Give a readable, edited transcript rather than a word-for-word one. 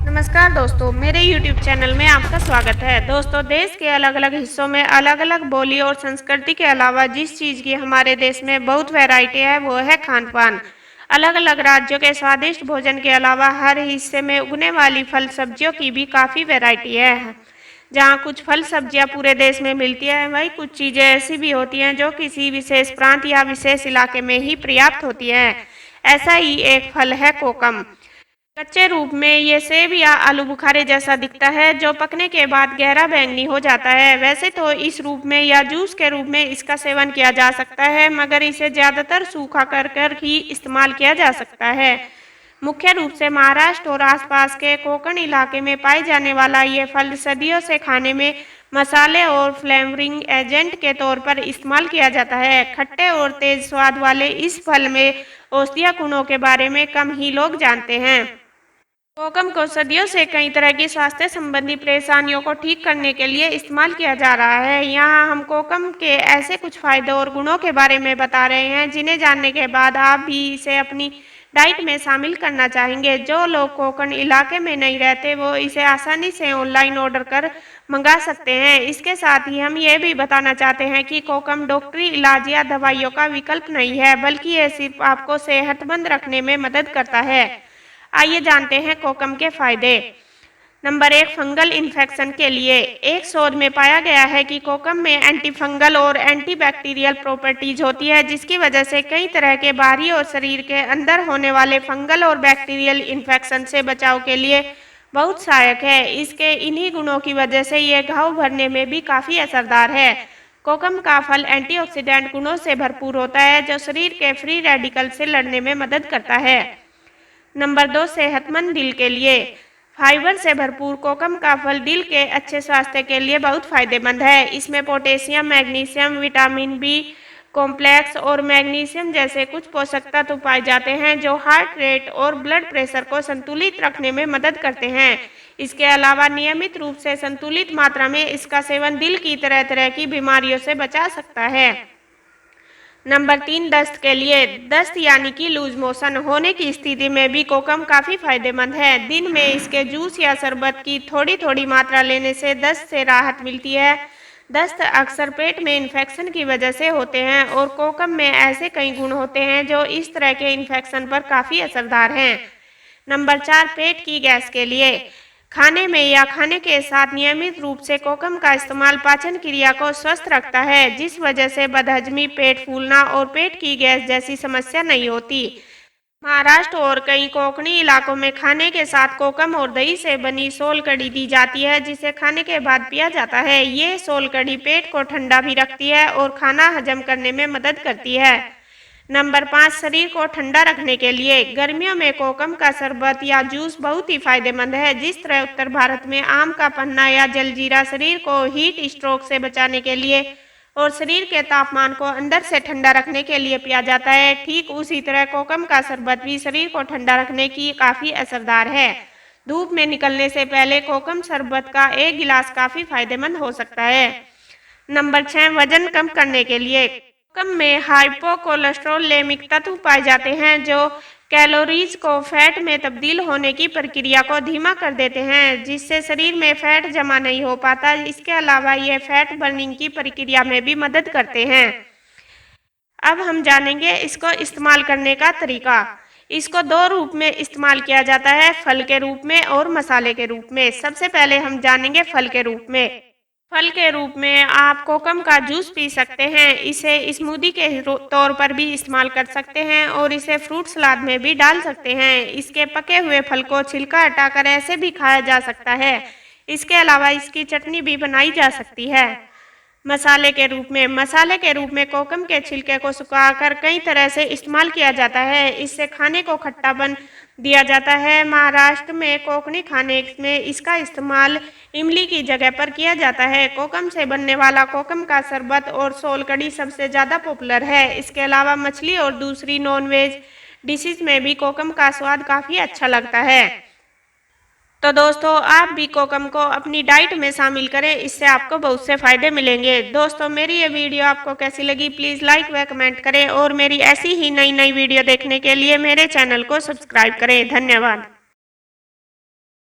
नमस्कार दोस्तों, मेरे YouTube चैनल में आपका स्वागत है। दोस्तों, देश के अलग-अलग हिस्सों में अलग-अलग बोली और संस्कृति के अलावा जिस चीज़ की हमारे देश में बहुत वैरायटी है, वो है खान-पान। अलग-अलग राज्यों के स्वादिष्ट भोजन के अलावा हर हिस्से में उगने वाली फल सब्जियों की भी काफ़ी वैरायटी है। जहाँ कुछ फल सब्जियाँ पूरे देश में मिलती है, वहीं कुछ चीज़ें ऐसी भी होती हैं जो किसी विशेष प्रांत या विशेष इलाके में ही पर्याप्त होती हैं। ऐसा ही एक फल है कोकम। कच्चे रूप में ये सेब या आलू बुखारे जैसा दिखता है, जो पकने के बाद गहरा बैंगनी हो जाता है। वैसे तो इस रूप में या जूस के रूप में इसका सेवन किया जा सकता है, मगर इसे ज़्यादातर सूखा कर ही इस्तेमाल किया जा सकता है। मुख्य रूप से महाराष्ट्र और आसपास के कोकण इलाके में पाए जाने वाला ये फल सदियों से खाने में मसाले और फ्लेवरिंग एजेंट के तौर पर इस्तेमाल किया जाता है। खट्टे और तेज स्वाद वाले इस फल में औषधीय गुणों के बारे में कम ही लोग जानते हैं। कोकम को सदियों से कई तरह की स्वास्थ्य संबंधी परेशानियों को ठीक करने के लिए इस्तेमाल किया जा रहा है। यहाँ हम कोकम के ऐसे कुछ फायदे और गुणों के बारे में बता रहे हैं, जिन्हें जानने के बाद आप भी इसे अपनी डाइट में शामिल करना चाहेंगे। जो लोग कोकण इलाके में नहीं रहते, वो इसे आसानी से ऑनलाइन ऑर्डर कर मंगा सकते हैं। इसके साथ ही हम ये भी बताना चाहते हैं कि कोकम डॉक्टरी इलाज या दवाइयों का विकल्प नहीं है, बल्कि ये सिर्फ आपको सेहतमंद रखने में मदद करता है। आइए जानते हैं कोकम के फायदे। नंबर 1, फंगल इन्फेक्शन के लिए। एक शोध में पाया गया है कि कोकम में एंटी फंगल और एंटीबैक्टीरियल प्रॉपर्टीज होती है, जिसकी वजह से कई तरह के बाहरी और शरीर के अंदर होने वाले फंगल और बैक्टीरियल इन्फेक्शन से बचाव के लिए बहुत सहायक है। इसके इन्हीं गुणों की वजह से यह घाव भरने में भी काफ़ी असरदार है। कोकम का फल एंटीऑक्सीडेंट गुणों से भरपूर होता है, जो शरीर के फ्री रेडिकल से लड़ने में मदद करता है। नंबर 2, सेहतमंद दिल के लिए। फाइबर से भरपूर कोकम का फल दिल के अच्छे स्वास्थ्य के लिए बहुत फायदेमंद है। इसमें potassium, magnesium, vitamin B complex और मैग्नीशियम जैसे कुछ पोषक तत्व पाए जाते हैं, जो हार्ट रेट और ब्लड प्रेशर को संतुलित रखने में मदद करते हैं। इसके अलावा नियमित रूप से संतुलित मात्रा में इसका सेवन दिल की तरह तरह की बीमारियों से बचा सकता है। नंबर 3, दस्त के लिए। दस्त यानी कि लूज मोशन होने की स्थिति में भी कोकम काफ़ी फायदेमंद है। दिन में इसके जूस या शरबत की थोड़ी थोड़ी मात्रा लेने से दस्त से राहत मिलती है। दस्त अक्सर पेट में इन्फेक्शन की वजह से होते हैं, और कोकम में ऐसे कई गुण होते हैं जो इस तरह के इन्फेक्शन पर काफ़ी असरदार हैं। नंबर 4, पेट की गैस के लिए। खाने में या खाने के साथ नियमित रूप से कोकम का इस्तेमाल पाचन क्रिया को स्वस्थ रखता है, जिस वजह से बदहजमी, पेट फूलना और पेट की गैस जैसी समस्या नहीं होती। महाराष्ट्र और कई कोंकणी इलाकों में खाने के साथ कोकम और दही से बनी सोल कढ़ी दी जाती है, जिसे खाने के बाद पिया जाता है। ये सोल कढ़ी पेट को ठंडा भी रखती है और खाना हजम करने में मदद करती है। नंबर 5, शरीर को ठंडा रखने के लिए। गर्मियों में कोकम का शरबत या जूस बहुत ही फायदेमंद है। जिस तरह उत्तर भारत में आम का पन्ना या जलजीरा शरीर को हीट स्ट्रोक से बचाने के लिए और शरीर के तापमान को अंदर से ठंडा रखने के लिए पिया जाता है, ठीक उसी तरह कोकम का शरबत भी शरीर को ठंडा रखने की काफ़ी असरदार है। धूप में निकलने से पहले कोकम शरबत का एक गिलास काफ़ी फायदेमंद हो सकता है। नंबर 6, वजन कम करने के लिए। कोकम में हाइपोकोलेस्टेरोलेमिक तत्व पाए जाते हैं, जो कैलोरीज को फैट में तब्दील होने की प्रक्रिया को धीमा कर देते हैं, जिससे शरीर में फैट जमा नहीं हो पाता। इसके अलावा ये फैट बर्निंग की प्रक्रिया में भी मदद करते हैं। अब हम जानेंगे इसको इस्तेमाल करने का तरीका। इसको 2 रूप में इस्तेमाल किया जाता है, फल के रूप में और मसाले के रूप में। सबसे पहले हम जानेंगे फल के रूप में। फल के रूप में आप कोकम का जूस पी सकते हैं। इसे स्मूदी के तौर पर भी इस्तेमाल कर सकते हैं और इसे फ्रूट सलाद में भी डाल सकते हैं। इसके पके हुए फल को छिलका हटाकर ऐसे भी खाया जा सकता है। इसके अलावा इसकी चटनी भी बनाई जा सकती है। मसाले के रूप में कोकम के छिलके को सुखाकर कई तरह से इस्तेमाल किया जाता है। इससे खाने को खट्टापन दिया जाता है। महाराष्ट्र में कोंकणी खाने में इसका इस्तेमाल इमली की जगह पर किया जाता है। कोकम से बनने वाला कोकम का शरबत और सोल कढ़ी सबसे ज़्यादा पॉपुलर है। इसके अलावा मछली और दूसरी नॉनवेज डिशेज में भी कोकम का स्वाद काफ़ी अच्छा लगता है। तो दोस्तों, आप भी कोकम को अपनी डाइट में शामिल करें, इससे आपको बहुत से फ़ायदे मिलेंगे। दोस्तों, मेरी ये वीडियो आपको कैसी लगी, प्लीज़ लाइक व कमेंट करें और मेरी ऐसी ही नई नई वीडियो देखने के लिए मेरे चैनल को सब्सक्राइब करें। धन्यवाद।